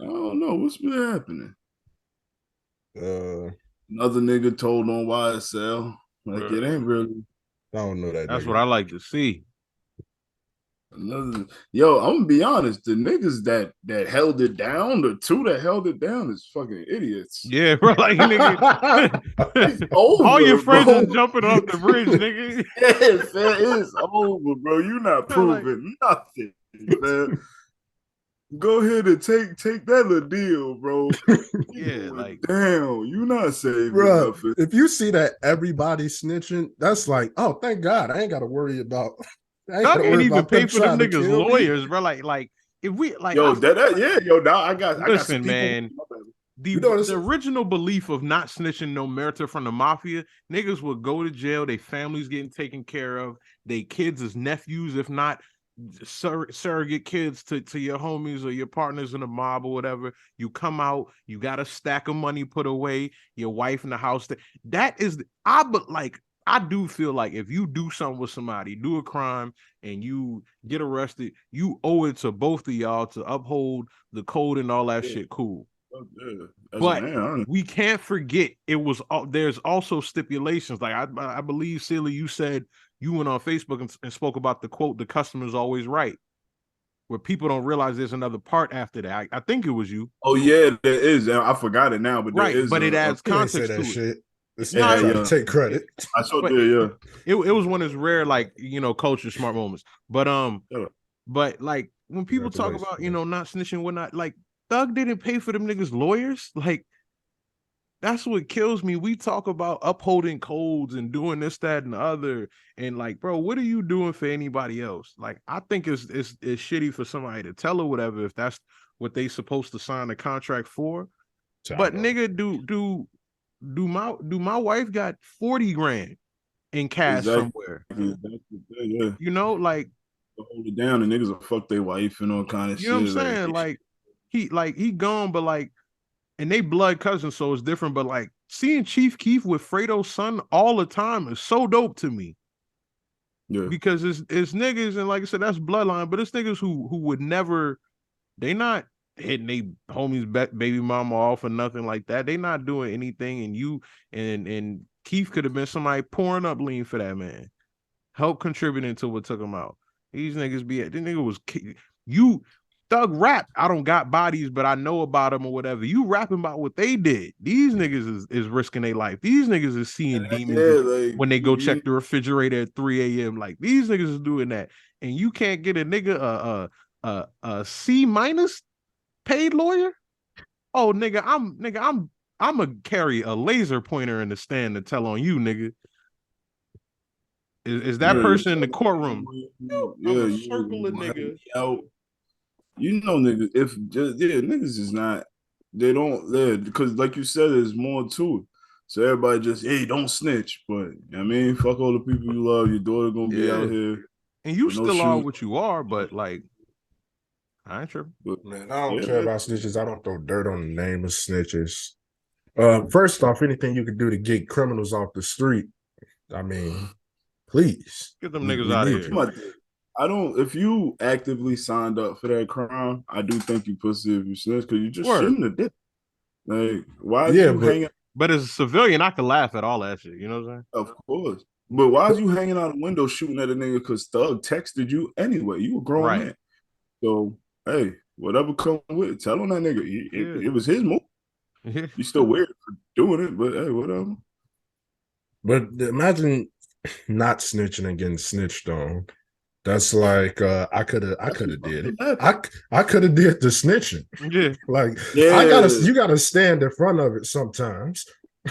I don't know what's been happening. Uh, Another nigga told on YSL. Like it Bruh. ain't really I don't know that That's what nigga. I like to see. another. Yo, I'm gonna be honest. The niggas that held it down, the two that held it down, is fucking idiots. Yeah, bro. Like nigga, It's all your over, friends bro. is jumping off the bridge, nigga. Yes, man, it's over, bro. You not Like, proving nothing, man. Go ahead and take that little deal, bro. You yeah, going like down. You not saving Bruh, nothing. if you see that everybody snitching, that's like, oh, thank God, I ain't got to worry about. I ain't got Doug to ain't worry even about pay them for them trying to niggas kill me. lawyers, bro. Like if we like, Yo, I feel that like yeah, yo, now I got some listen, people. man. The You know what I'm the saying? original belief of not snitching no meritor from the mafia, niggas would go to jail, they families getting taken care of, they kids as nephews, if not surrogate kids to your homies or your partners in the mob or whatever. You come out, you got a stack of money put away, your wife in the house. That is, but like I do feel like if you do something with somebody, do a crime, and you get arrested, you owe it to both of y'all to uphold the code and all that Yeah, shit. Cool. yeah. As a But man, we can't forget it was there's also stipulations. Like I believe, Silly, you said you went on Facebook and spoke about the quote, "The customer's always right," where people don't realize there's another part after that. I think it was you, oh yeah, there is. I forgot it now, but there right? is But it a adds He ain't say context that to it. shit. This No, nigga yeah, try to yeah. take credit. I saw but there, yeah. it was one of those rare, like, culture smart moments. But Yeah. like when people talk Congratulations, about, man. not snitching and whatnot, like Thug didn't pay for them niggas lawyers. Like that's what kills me. We talk about upholding codes and doing this, that, and the other. And like, bro, what are you doing for anybody else? Like, I think it's shitty for somebody to tell or whatever if that's what they supposed to sign a contract for. But Child. nigga, do my wife got 40 grand in cash Exactly. somewhere? Exactly. Yeah. Like, To hold it down, and niggas will fuck their wife and all kind of you know what I'm shit. saying? Like, He gone, but like, and they blood cousins, so it's different. But like seeing Chief Keef with Fredo's son all the time is so dope to me yeah, because it's niggas, and like I said, that's bloodline, but it's niggas who would never, they not hitting they homies baby mama off or nothing like that. They not doing anything, and you and Keith could have been somebody pouring up lean for that man, help contributing to what took him out. These niggas be this nigga was you. Thug rap. I don't got bodies, but I know about them or whatever. You rapping about what they did. These niggas is risking their life. These niggas is seeing demons yeah. Like, when they go check the refrigerator at 3 a.m. Like these niggas is doing that, and you can't get a nigga a C minus paid lawyer. Oh I'm gonna carry a laser pointer in the stand to tell on you, nigga. Is that yeah, person in the courtroom? I'm yeah. a You circle of have nigga. me out. You know, niggas. If just niggas is not. They don't. Yeah, because like you said, there's more to it. So everybody just, hey, don't snitch. But I mean, fuck all the people you love. Your daughter gonna be out Yeah. here And you with no still are shoes. what you are, but like, I ain't sure. But Man, I don't yeah, care about snitches. I don't throw dirt on the name of snitches. First off, anything you can do to get criminals off the street, I mean, please. Get them niggas We out of need here. you. I don't. If you actively signed up for that crime, I do think you pussy if you snitch because you just Word. shouldn't have did. Like, why is Yeah, you but hanging? But as a civilian, I can laugh at all that shit. You know what I'm saying? Of course, but why is you hanging out a window shooting at a nigga? Because Thug texted you anyway. You a grown Right. man, so hey, whatever come with it, tell on that nigga. Yeah. It was his move. Yeah. You still weird for doing it, but hey, whatever. but imagine not snitching and getting snitched on. That's like I That's could what's have about did it. to happen. I could have did the snitching. Yeah. Like Yeah, you gotta stand in front of it sometimes.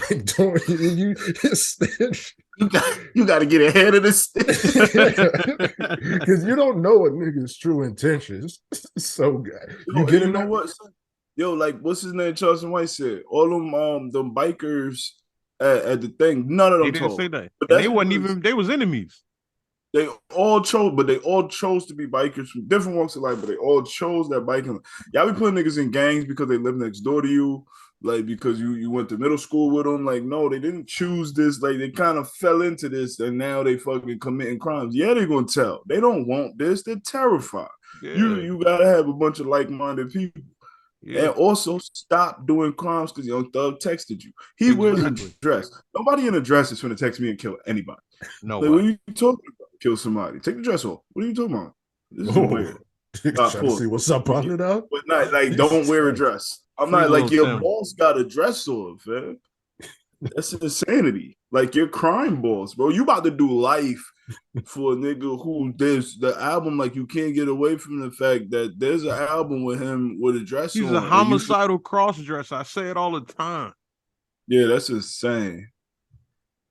Don't you snitch? you got to get ahead of this. Because you don't know a nigga's true intentions. So you Yo, and get you in know that. what? Son? Yo, like what's his name? Charleston White said all them bikers at the thing. None of They them didn't say told, that. but And that's they wasn't because even, they was enemies. they all chose. But they all chose to be bikers from different walks of life. But they all chose that biking. Y'all be putting niggas in gangs because they live next door to you, like because you went to middle school with them. Like no, they didn't choose this. Like they kind of fell into this, and now they fucking committing crimes. Yeah, they gonna tell. They don't want this. They're terrified. Yeah. You gotta have a bunch of like minded people. Yeah, And also stop doing crimes because Young Thug texted you. He wears a exactly. dress. Nobody in a dress is going to text me and kill anybody. Like, what Nobody. are you talking about? Kill somebody. Take the dress off. What are you talking about? This is Oh, weird. trying to see Pause. what's up under there. But not like don't Jesus wear a Christ. dress. I'm Free not like little your Tim. boss got a dress on, fam. That's insanity. Like your crime boss, bro. You about to do life for a nigga who there's the album. Like you can't get away from the fact that there's an album with him with a dress He's a on, and you should. homicidal cross-dresser. I say it all the time. Yeah, that's insane.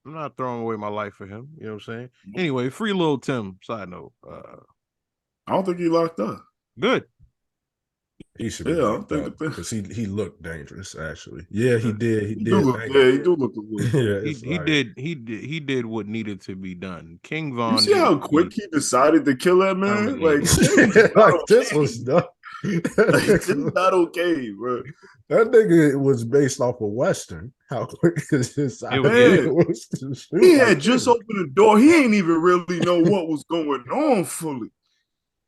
I'm not throwing away my life for him. You know what I'm saying? Anyway, free little Tim. Side note. I don't think he locked up. Good. He should be Yeah, I locked don't up think because he looked dangerous. Actually, yeah, he did. He he did. he do look a little. Yeah, He it's he like, did he did what needed to be done. King Von You see needed how to quick be he decided to kill that man? Like, terminated. like this was done. like, this is not okay, bro. That nigga was based off of Western. How quick is his It was- idea yeah. was to shoot He like had just this. opened the door. He ain't even really know what was going on fully.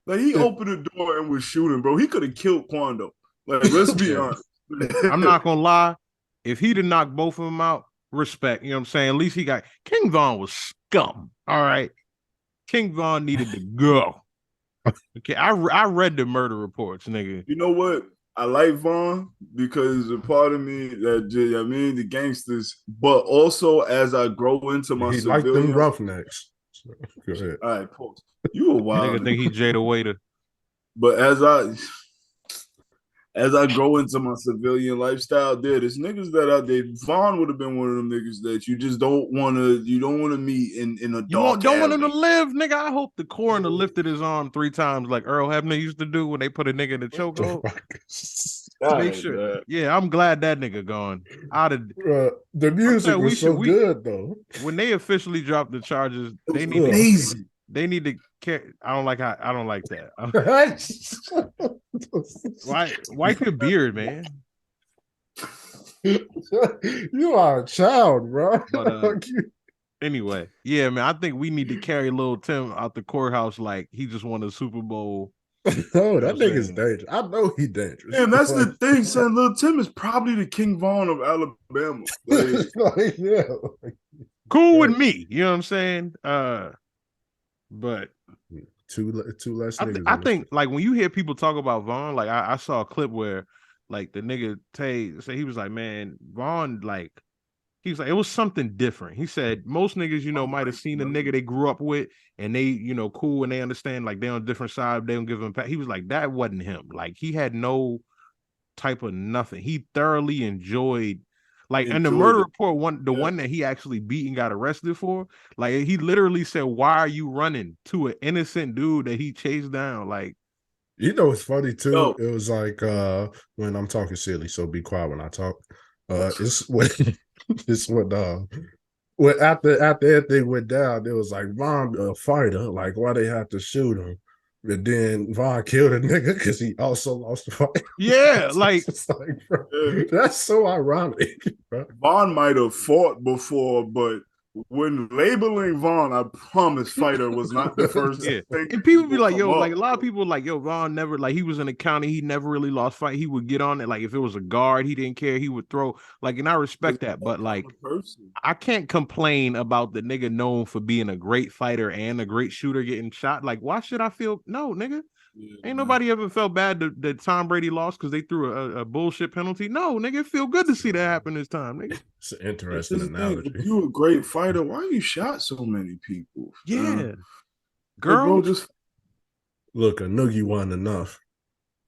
Like he opened the door and was shooting, bro. He could have killed Quando. Like, let's be Yeah. honest. I'm not gonna lie. If he'd have knocked both of them out, respect. You know what I'm saying? At least he got King Von was scum. All right. King Von needed to go. Okay, I read the murder reports, nigga. You know what? I like Vaughn because a part of me that I mean the gangsters, but also as I grow into my He liked them civilian. roughnecks. So, go ahead. All right, pause. You a wild Nigga think he Jada Waiter. But as I grow into my civilian lifestyle, there's niggas that out there. Vaughn would have been one of them niggas that you just don't want to meet in a dark Don't want him to alley. live, nigga. I hope the coroner lifted his arm 3 times like Earl Hebner used to do when they put a nigga in the chokehold. Make sure. Yeah, I'm glad that nigga gone. The music was so good though. When they officially dropped the charges, they need amazing. They need to care. I don't like that. Wipe your beard, man. You are a child, bro. But, anyway, yeah, man. I think we need to carry little Tim out the courthouse like he just won a Super Bowl. No, that nigga's dangerous. I know he dangerous. And that's the thing, son. Little Tim is probably the King Vaughn of Alabama. Like, yeah. Cool with me. You know what I'm saying? But two less niggas. I think like when you hear people talk about Vaughn, like I saw a clip where like the nigga Tay said he was like, man, Vaughn, like he was like, it was something different. He said most niggas, you know, might have seen a nigga they grew up with and they, you know, cool and they understand like they're on a different side, they don't give him back. He was like, that wasn't him. Like he had no type of nothing. He thoroughly enjoyed and the murder report one that he actually beat and got arrested for, like he literally said, why are you running to an innocent dude that he chased down? Like, you know, it's funny too. It was like when I'm talking silly, so be quiet when I talk. It's when when after everything went down, it was like Von a fighter, like why they have to shoot him. But then Von killed a nigga because he also lost the fight. Yeah, like, bro, that's so ironic. Bro. Vaughn might have fought before, but when labeling Vaughn, I promise fighter was not the first thing. And people be like, yo, like a lot of people like, yo, Vaughn never, like he was in the county, he never really lost fight. He would get on it. Like if it was a guard, he didn't care, he would throw. Like, and I respect that, but like I can't complain about the nigga known for being a great fighter and a great shooter getting shot. Like, why should I feel no, nigga? Ain't nobody ever felt bad that Tom Brady lost because they threw a bullshit penalty. No, nigga, it feel good to see that happen this time, nigga. It's an interesting analogy. If you a great fighter, why you shot so many people? Yeah. Girl, like, bro, just look, a noogie wasn't enough.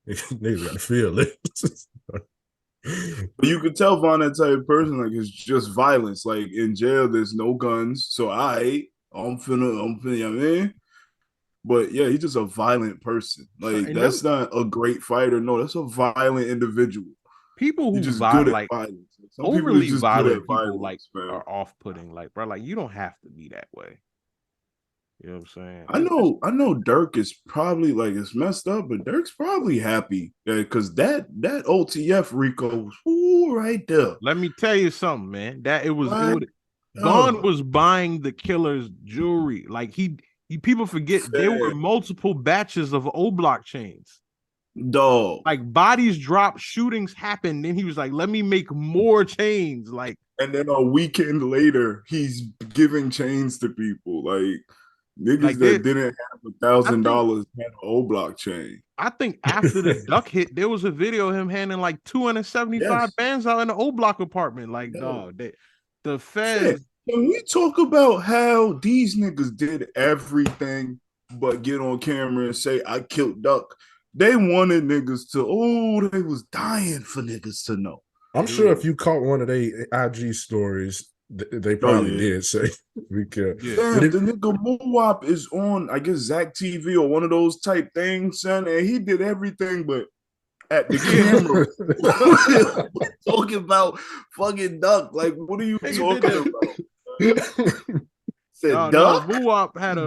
Niggas gotta feel it. But you could tell Vaughn that type of person, like it's just violence. Like in jail, there's no guns. So I'm finna, you know what I mean? But yeah, he's just a violent person. Like that's not a great fighter. No, that's a violent individual. People who just good at violence. Some overly just violent people violence, like man. Are off-putting. Like, bro, like you don't have to be that way. You know what I'm saying? I know Dirk is probably like it's messed up, but Dirk's probably happy because that OTF Rico was right there. Let me tell you something, man. Vaughn was buying the killer's jewelry. Like he people forget there were multiple batches of O-Block chains. Dog. Like bodies drop, shootings happen. Then he was like, let me make more chains. Like, And then a weekend later, he's giving chains to people. Like niggas they, that didn't have I think $1,000 had an old block chain. I think after the duck hit, there was a video of him handing like 275 Yes. bands out in the old block apartment. Like, Yo. dog, the Shit. feds. Can we talk about how these niggas did everything but get on camera and say I killed Duck? They wanted niggas to, oh, they was dying for niggas to know. I'm sure if you caught one of their IG stories, they Oh probably yeah. did say we killed. Yeah. But Damn, the nigga Moop is on, I guess, Zach TV or one of those type things, son, and he did everything but at the camera talking about fucking Duck. Like, what are you Nigga did talking that. about? Said No, Duck? Muwap had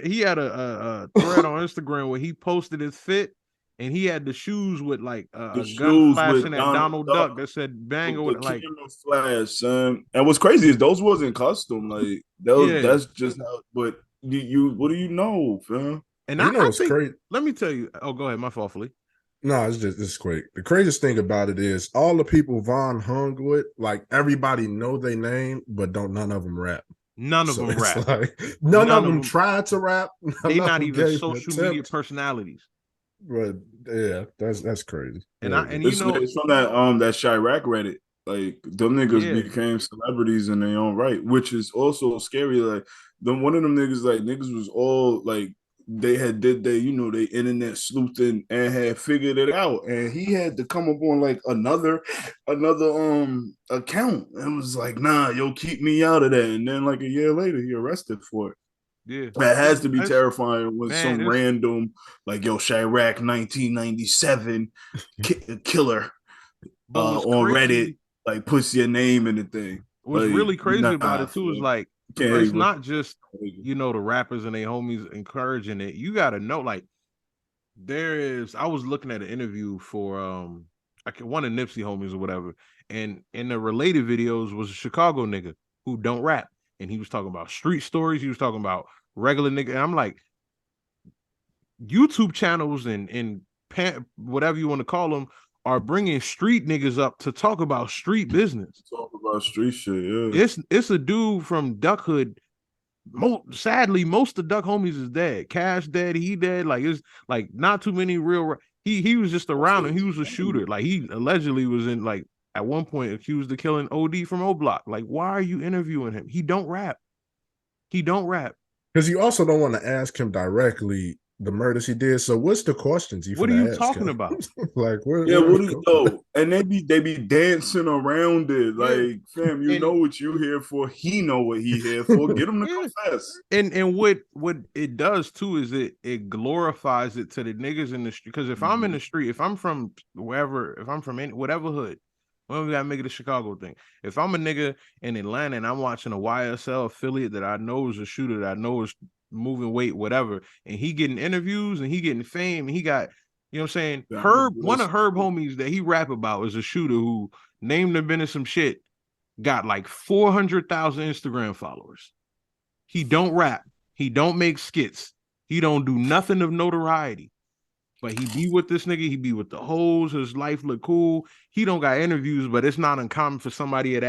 he had a thread on Instagram where he posted his fit and he had the shoes with like The a gun shoes flashing with at Donald Donald Duck Duck that said banger with with the like, camera flash, son. And what's crazy is those wasn't custom. Like yeah. that's just how. But you what do you know, fam? And you know I what's think, crazy? let me tell you. Oh, go ahead. My fault, Philly. No, it's quick. The craziest thing about it is all the people Von hung with, like everybody know their name, but don't none of them rap. None of So them it's rap. like none of them them. tried to rap. They None of not them even gave an social media attempt. personalities. But yeah, that's crazy. And you know, It's from that Chirac Reddit. Like them niggas yeah, became celebrities in their own right, which is also scary. Like them one of them niggas, like niggas was all like they had did they, they internet sleuthing and had figured it out. And he had to come up on like another account and was like, nah, yo, keep me out of that. And then like a year later, he arrested for it. yeah. It has to be terrifying when Man, some random like yo Chirac 1997 killer but what's on Reddit crazy, like puts your name in the thing. what's Like, really crazy about nah, it too is like can't it's even. not just the rappers and their homies encouraging it. You got to know, like, I was looking at an interview for one of Nipsey homies or whatever, and in the related videos was a Chicago nigga who don't rap, and he was talking about street stories. He was talking about regular nigga, and I'm like, YouTube channels and whatever you want to call them are bringing street niggas up to talk about street business. Talk about street shit, yeah. It's a dude from Duck Hood. Sadly, most of Duck homies is dead. Cash dead, he dead. Like it's like not too many real. He was just around and he was a shooter. Like he allegedly was in like at one point accused of killing OD from O Block. Like why are you interviewing him? He don't rap. He don't rap. Because you also don't want to ask him directly the murders he did. So what's the questions you What are you ask talking him? about? Like Yeah, what do you know? And they be dancing around it. Yeah. Like, fam, you And know what you here for. He know what he here for. Get him to yeah. confess. And what it does too is it glorifies it to the niggas in the street. Because if I'm in the street, if I'm from wherever, if I'm from whatever hood, well, we gotta make it a Chicago thing. If I'm a nigga in Atlanta and I'm watching a YSL affiliate that I know is a shooter, that I know is moving weight, whatever, and he getting interviews and he getting fame, and he got, you know what I'm saying? Yeah, One of Herb homies that he rap about is a shooter who named him into some shit, got like 400,000 Instagram followers. He don't rap. He don't make skits. He don't do nothing of notoriety. But he be with this nigga. He be with the hoes. His life look cool. He don't got interviews, but it's not uncommon for somebody of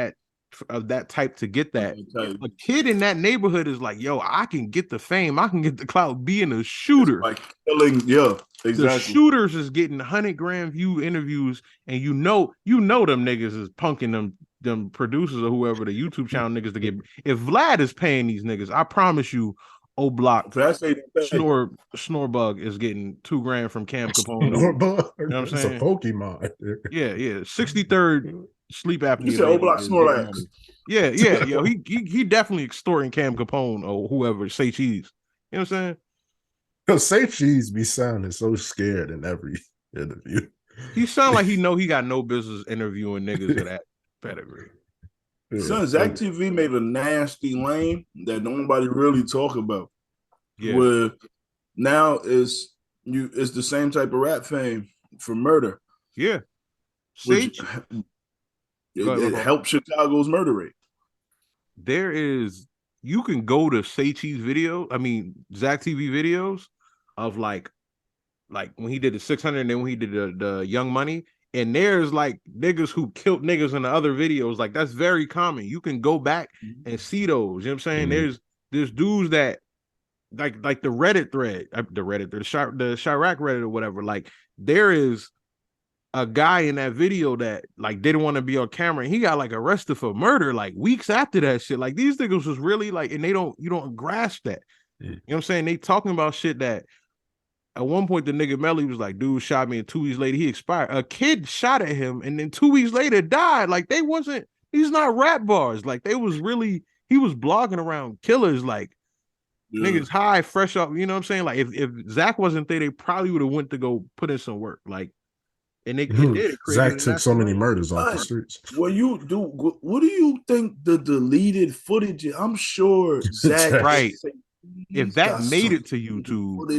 that type to get that. A kid in that neighborhood is like, yo, I can get the fame. I can get the clout being a shooter. Like killing, yeah, exactly. The shooters is getting 100-gram view interviews, and you know them niggas is punking them producers or whoever the YouTube channel niggas to get. If Vlad is paying these niggas, I promise you, O Block Snorbug is getting $2 grand from Cam Capone. You know what I'm saying? It's a Pokemon. Yeah. 63rd sleep apnea. You said O Block Snorlax. Yeah, yo, he definitely extorting Cam Capone or whoever, say cheese. You know what I'm saying? Because Safe Cheese be sounding so scared in every interview. He sound like he know he got no business interviewing niggas of that pedigree. Yeah. Son, Zach TV made a nasty lane that nobody really talk about. Yeah. Where now it's the same type of rap fame for murder. Yeah. Which it helps Chicago's murder rate. You can go to Say Cheese video, Zach TV videos of like like when he did the 600, and then when he did the Young Money. And there's like niggas who killed niggas in the other videos. Like that's very common. You can go back and see those. You know what I'm saying? There's dudes that like the Reddit thread, the Chirac Reddit or whatever. Like there is a guy in that video that like didn't want to be on camera, and he got like arrested for murder like weeks after that shit. Like these niggas was really like, and you don't grasp that. You know what I'm saying? They talking about shit that at one point the nigga Melly was like, dude shot me, and 2 weeks later he expired. A kid shot at him, and then 2 weeks later died. Like these not rap bars. Like he was blogging around killers, like niggas high, fresh up. You know what I'm saying? Like if Zach wasn't there, they probably would have went to go put in some work. Like, and they did. It Zach took so many murders off the streets. What do you think the deleted footage is? I'm sure Zach right. If that made it to YouTube,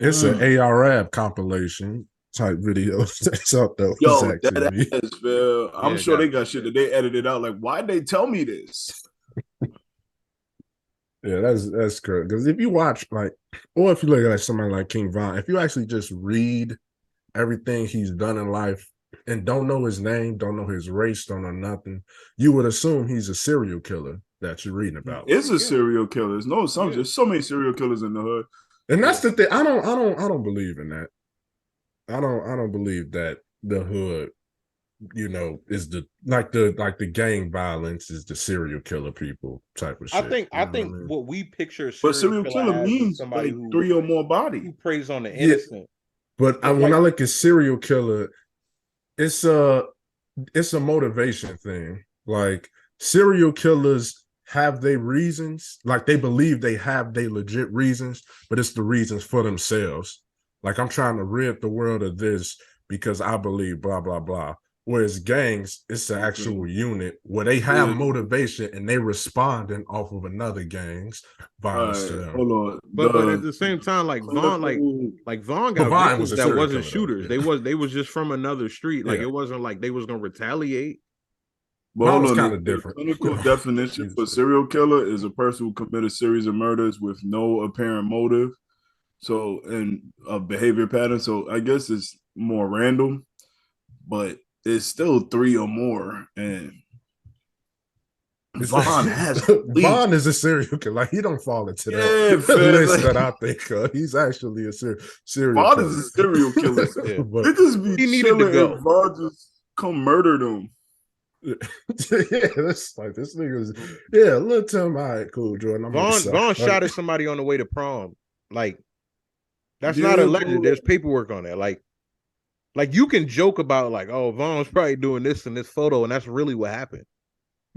it's an ARAB compilation type video that's out there. Yo, I'm sure they got shit that they edited out. Like, why'd they tell me this? Yeah, that's correct. Because if you watch or if you look at somebody like King Von, if you actually just read everything he's done in life and don't know his name, don't know his race, don't know nothing, you would assume he's a serial killer that you're reading about. It's a serial killer. There's so many serial killers in the hood. And that's the thing. I don't believe in that. I don't believe that the hood, is the gang violence is the serial killer people type of shit. I think what we picture serial killer means somebody like 3 or more bodies. Who preys on the innocent. Yeah. But when I look at serial killer, it's a motivation thing. Like serial killers have their reasons, like they believe they have their legit reasons, but it's the reasons for themselves. Like I'm trying to rid the world of this because I believe blah blah blah. Whereas gangs, it's an actual unit where they have motivation and they responding off of another gang's violence to them. Hold on. But at the same time, like Vaughn got victims that wasn't shooters. They was just from another street. Like it wasn't like they was gonna retaliate. Well, hold on. Kind of different. The clinical definition for serial killer is a person who committed a series of murders with no apparent motive. So, and a behavior pattern. So I guess it's more random, but it's still 3 or more. And Vaughn is a serial killer. Like he don't fall into that list that I think of. He's actually a serial killer. Vaughn is a serial killer. Niggas be he needed to go. Vaughn just come murder them. Yeah, that's like this nigga's. Yeah, little Tim. All right, cool, Jordan. Vaughn shot at somebody on the way to prom. Like that's not alleged. There's paperwork on that. Like you can joke about like, oh, Vaughn's probably doing this in this photo, and that's really what happened.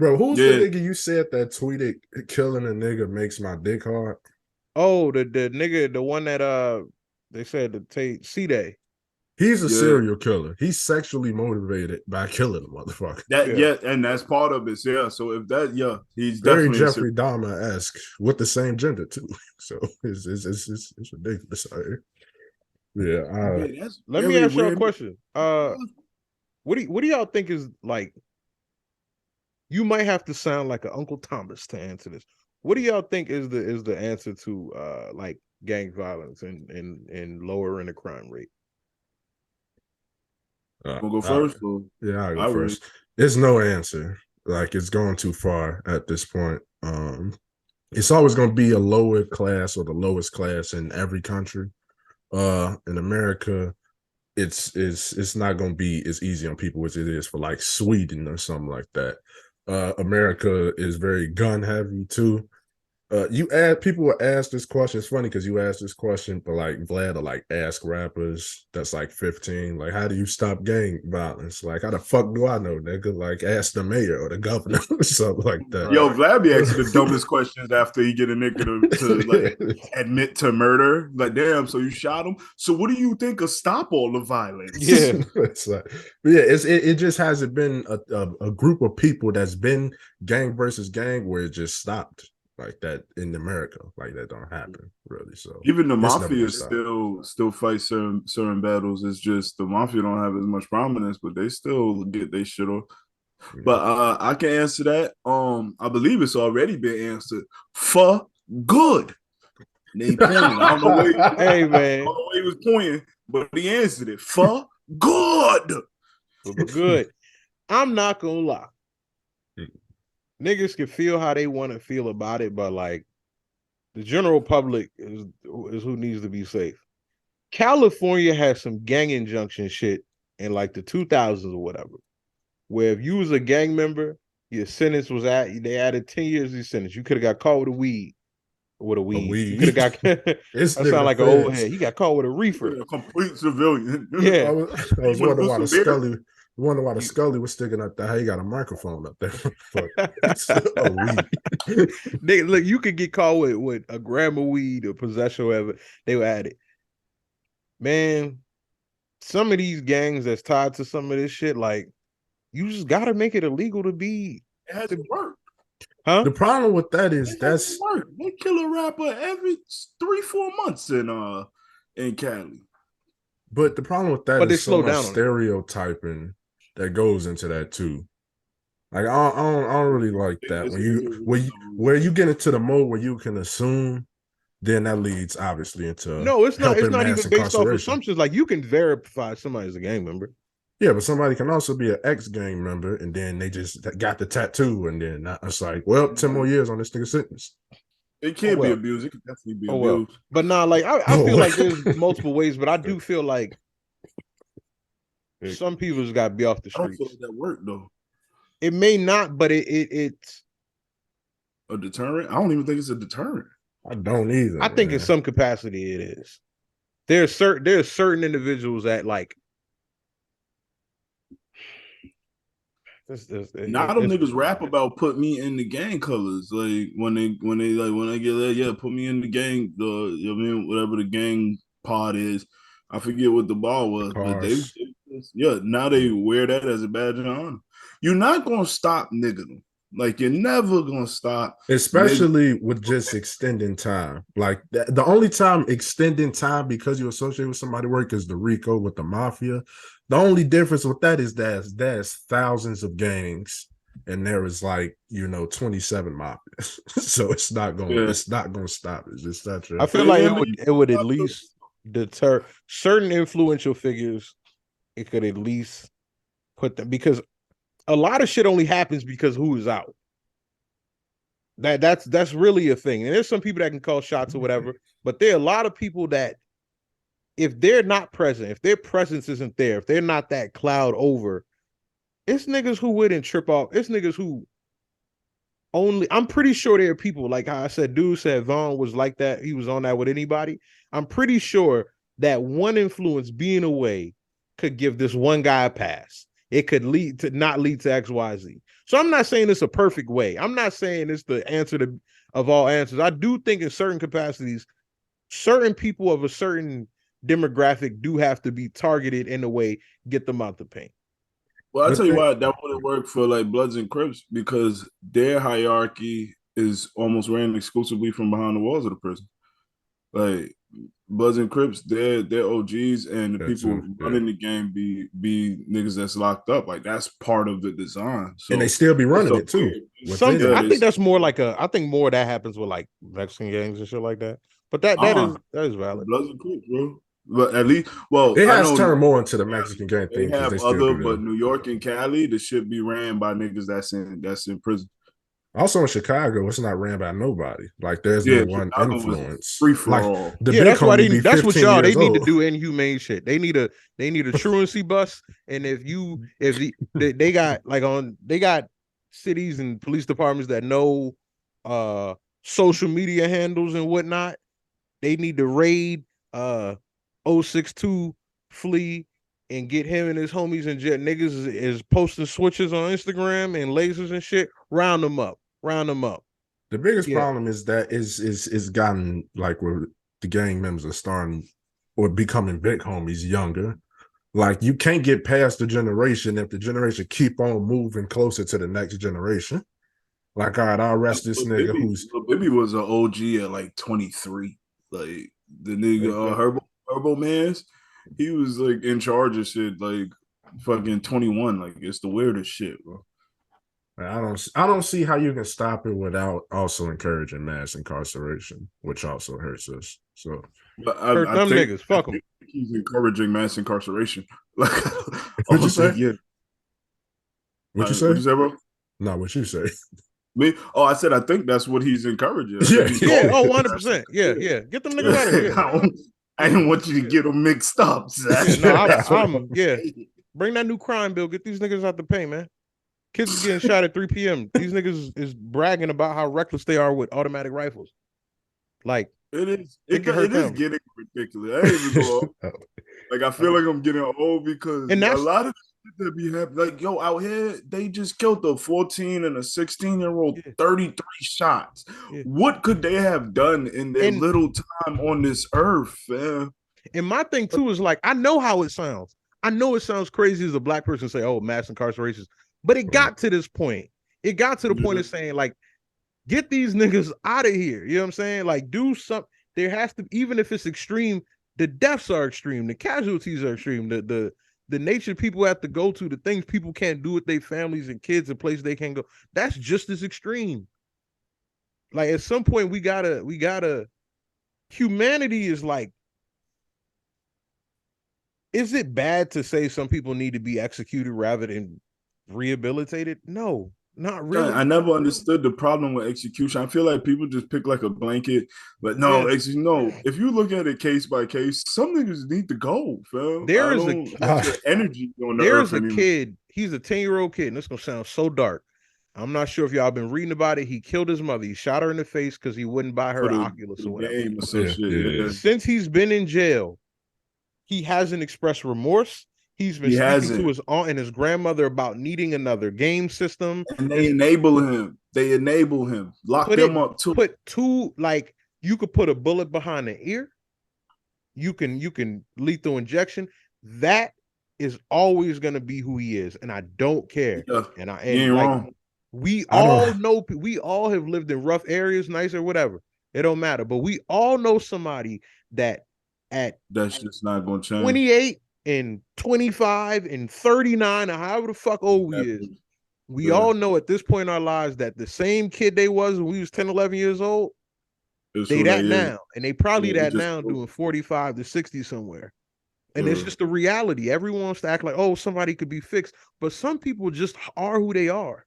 Bro, who's the nigga you said that tweeted killing a nigga makes my dick hard? Oh, the nigga, the one that they said to take C-Day. He's a serial killer. He's sexually motivated by killing a motherfucker. And that's part of it. Yeah. So if that, he's very definitely Jeffrey Dahmer-esque with the same gender too. So it's ridiculous. Yeah. Let me ask y'all a question. What do y'all think is like? You might have to sound like an Uncle Thomas to answer this. What do y'all think is the answer to like gang violence and lowering the crime rate? We'll go first. I'll go first. There's no answer. Like it's going too far at this point. It's always going to be a lower class or the lowest class in every country. In America, it's not going to be as easy on people as it is for like Sweden or something like that. America is very gun heavy too. People will ask this question. It's funny because you asked this question, but like Vlad will like ask rappers that's like 15, like, how do you stop gang violence? Like, how the fuck do I know, nigga? Like, ask the mayor or the governor or something like that. Yo, Vlad be asking the dumbest questions after he get a nigga to like admit to murder. Like, damn, so you shot him? So what do you think will stop all the violence? Yeah, it's like, it just hasn't been a group of people that's been gang versus gang where it just stopped. Like that in America, like that don't happen really. So even the mafia still fight certain battles. It's just the mafia don't have as much prominence, but they still get their shit off. Mm-hmm. But I can answer that. I believe it's already been answered for good. They pointed. I don't know where. Hey man, I don't know where he was pointing, but he answered it for good. But good. I'm not gonna lie. Niggas can feel how they want to feel about it, but like the general public is who needs to be safe. California has some gang injunction shit in like the 2000s or whatever, where if you was a gang member, your sentence was they added 10 years to your sentence. You could have got caught with a weed. With a weed. You could have got that sound like an old head. He got caught with a reefer. A complete civilian. Yeah. I was wondering why the Scully was sticking up there. How he got a microphone up there for a weed. Look, you could get caught with a gram of weed or possession or whatever. They were at it. Man, some of these gangs that's tied to some of this shit, like, you just gotta make it illegal to be. It hasn't worked. Huh? The problem with that is that's work. They kill a rapper every 3-4 months in Cali. But the problem with that is so much stereotyping that goes into that too. Like I don't really like that when you get into the mode where you can assume, then that leads obviously into it's not even based off assumptions. Like you can verify somebody's a gang member. Yeah, but somebody can also be an ex-gang member, and then they just got the tattoo, and then it's like, well, 10 more years on this nigga's sentence. It can't be abused. It can definitely be abused. Well. But nah, like I feel like there's multiple ways, but I do feel like some people just got to be off the streets. I don't feel like that work though. It may not, but it's a deterrent. I don't even think it's a deterrent. I don't either. I think in some capacity it is. There's certain individuals that like. Now them niggas rap about put me in the gang colors. Like when they get there, yeah, put me in the gang. Whatever the gang pod is. I forget what the bar was, but now they wear that as a badge of honor. You're not gonna stop nigga. Like you're never gonna stop, especially with just extending time. Like the only time extending time because you associate with somebody work is the RICO with the mafia. The only difference with that is there's thousands of gangs and there is 27 mafias. So it's not gonna stop. It's just such I feel like it would at least deter certain influential figures. It could at least put them, because a lot of shit only happens because who is out. That's really a thing. And there's some people that can call shots or whatever, but there are a lot of people that if they're not present, if their presence isn't there, if they're not that cloud over, it's niggas who wouldn't trip off. It's niggas who I'm pretty sure there are people, like how I said, dude said Vaughn was like that. He was on that with anybody. I'm pretty sure that one influence being away could give this one guy a pass. It could not lead to X, Y, Z. So I'm not saying it's a perfect way. I'm not saying it's the answer of all answers. I do think in certain capacities, certain people of a certain demographic do have to be targeted in a way, get them out the paint. Well, I'll tell you why that wouldn't work for like Bloods and Crips, because their hierarchy is almost ran exclusively from behind the walls of the prison. Like Bloods and Crips, they're OGs, and the people running the game be niggas that's locked up. Like that's part of the design. So, and they still be running it too. I think that's more like I think more of that happens with like Mexican gangs and shit like that. But that is valid. Bloods and Crips, bro. But at least, well, it has turned more into the Mexican gang thing. They have but New York and Cali, the shit be ran by niggas that's in prison. Also in Chicago, it's not ran by nobody. Like there's no one Chicago influence. Free for all. That's why that's what y'all they need to do inhumane shit. They need a truancy bus. And they got cities and police departments that know social media handles and whatnot. They need to raid 062 Flea and get him and his homies and jet niggas is posting switches on Instagram and lasers and shit. Round them up. The biggest problem is that is gotten like where the gang members are starting or becoming big homies younger. Like you can't get past the generation if the generation keep on moving closer to the next generation. Like, all right, I'll arrest this nigga who's Baby was an OG at like 23. Like the nigga Herbo Mans, he was like in charge of shit like fucking 21. Like it's the weirdest shit, bro. I don't see how you can stop it without also encouraging mass incarceration, which also hurts us. So hurt them niggas. Fuck them. he's encouraging mass incarceration. Like, I What'd you don't think, say? yeah. What you What'd say? you say, bro? No, what you say? Me? Oh, I said I think that's what he's encouraging. I Yeah, think he's Yeah. calling Oh, for 100%. Yeah. that. Yeah. Get them niggas out of here. Yeah. I Yeah. didn't want you to get them mixed up. Yeah. No, That's what I'm yeah. Bring that new crime bill. Get these niggas out the pay, man. Kids is getting shot at 3 p.m. These niggas is bragging about how reckless they are with automatic rifles. Like, it is. it can hurt It is them. getting ridiculous. I ain't even go. Like I feel like I'm getting old because And a that's lot of shit that be happening. Like yo, out here they just killed a 14 and a 16-year-old yeah, 33 shots. yeah. What could they have done in their And little time on this earth, man? and my thing too is like, I know how it sounds. I know it sounds crazy as a black person say, "Oh, mass incarceration," but it got to this point. It got to the point of saying, like, get these niggas out of here. You know what I'm saying? Like, do something. There has to, even if it's extreme, the deaths are extreme, the casualties are extreme, the nature people have to go to, the things people can't do with their families and kids and places they can't go. That's just as extreme. Like at some point, we gotta. Humanity is like, is it bad to say some people need to be executed rather than rehabilitated? No, not Yeah, I really. never understood the problem with execution. I feel like people just pick like a blanket, but no, Yeah, no. If you look at it case by case, some niggas need to go, fam. there I is a don't want your energy on the there's earth a anymore. kid. He's a 10-year-old kid, and this gonna sound so dark. I'm not sure if y'all been reading about it. He killed his mother. He shot her in the face because he wouldn't buy For her Oculus the or whatever. game or some yeah, shit. yeah. Yeah. Since he's been in jail, he hasn't expressed remorse. He's been He speaking to hasn't. his aunt and his grandmother about needing another game system. And they enable him. They enable him. Lock Put it them up too. put two, like, you could put a bullet behind the ear. You can lethal injection. That is always gonna be who he is, and I don't care. Yeah. And I You and ain't like wrong. we I don't. all know, we all have lived in rough areas, nice or whatever. It don't matter. But we all know somebody that at That's just not gonna change. 28 and 25 and 39 or however the fuck old we is, we Yeah. all know at this point in our lives that the same kid they was when we was 10, 11 years old, It's they who they that is. now. And they probably Yeah, that now doing 45 to 60 somewhere. And it's yeah. just the reality. Everyone wants to act like, oh, somebody could be fixed. But some people just are who they are.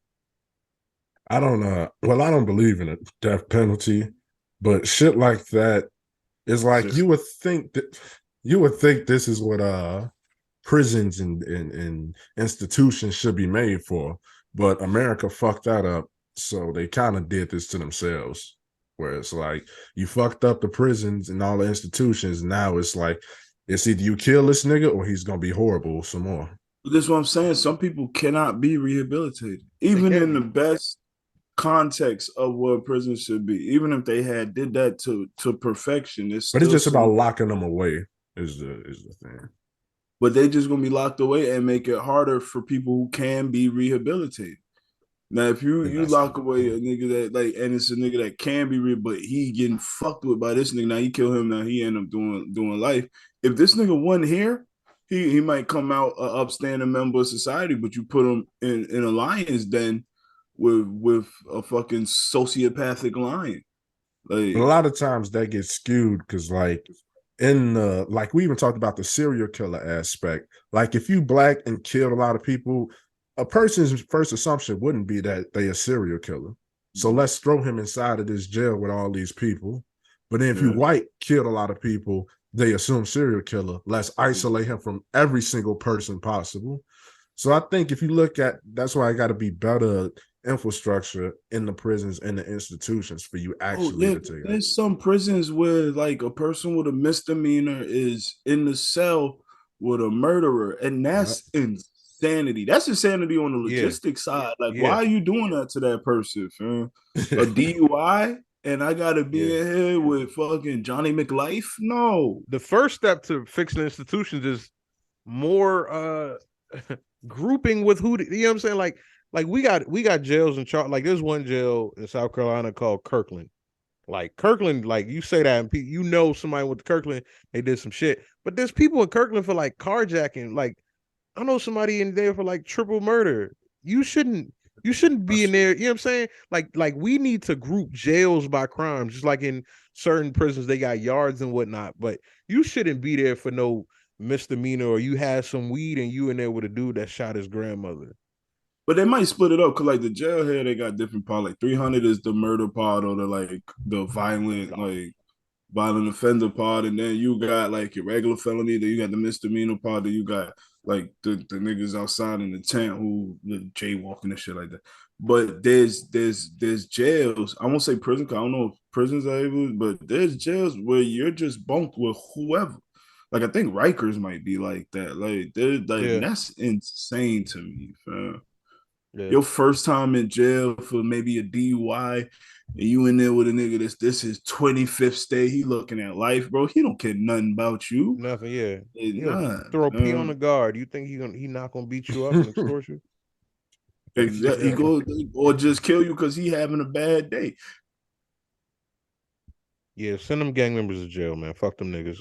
I don't well, I don't believe in a death penalty, but shit like that is like Just you would think this is what prisons and institutions should be made for. But America fucked that up. So they kind of did this to themselves. Where it's like you fucked up the prisons and all the institutions. Now it's like it's either you kill this nigga or he's gonna be horrible some more. This is what I'm saying. Some people cannot be rehabilitated, They even can't in the be. best context of what prison should be. Even if they had did that to perfection, it's But it's still just about some. locking them away is the thing. But they just gonna be locked away and make it harder for people who can be rehabilitated. Now, if And you that's lock away a nigga that like, and it's a nigga that can be but he getting fucked with by this nigga. Now he kill him. Now he end up doing life. If this nigga wasn't here, he might come out an upstanding member of society. But you put him in a lion's den with a fucking sociopathic lion. but a Like, lot of times that gets skewed because like in the like we even talked about the serial killer aspect. Like if you black and killed a lot of people, a person's first assumption wouldn't be that they a serial killer. So let's throw him inside of this jail with all these people. But then if you yeah. white killed a lot of people, they assume serial killer. Let's isolate him from every single person possible. So I think if you look at that's why I got to be better infrastructure in the prisons and the institutions for you Oh actually yeah, to take it. there's some prisons where like a person with a misdemeanor is in the cell with a murderer, and Yeah. that's insanity. That's insanity on the Yeah, logistics side. Like, why yeah, are you doing that to that person, fam? A DUI, and I gotta be yeah. in here with fucking Johnny McLife? No. The first step to fixing institutions is more grouping with who, you know what I'm saying? Like we got jails in charge. Like there's one jail in South Carolina called Kirkland. Like Kirkland, like you say that, and you know somebody with Kirkland, they did some shit. But there's people in Kirkland for like carjacking. Like I know somebody in there for like triple murder. You shouldn't. You shouldn't be in there. You know what I'm saying? Like we need to group jails by crime, just like in certain prisons they got yards and whatnot. But you shouldn't be there for no misdemeanor, or you had some weed and you in there with a dude that shot his grandmother. But they might split it up because like the jail here, they got different part. Like 300 is the murder part or the violent offender part, and then you got like your regular felony, then you got the misdemeanor part, then you got like the niggas outside in the tent who jaywalking and shit like that. But there's jails. I won't say prison because I don't know if prisons are able, but there's jails where you're just bunked with whoever. Like I think Rikers might be like that. Like they're like Yeah, that's insane to me, fam. yeah. Your first time in jail for maybe a DUI, and you in there with a nigga this is 25th stay. He looking at life, bro. He don't care nothing about you. Nothing, yeah. He'll Nah, throw pee on the guard. You think he not gonna beat you up and extort you? exactly. He go or just kill you because he having a bad day. Yeah, send them gang members to jail, man. Fuck them niggas.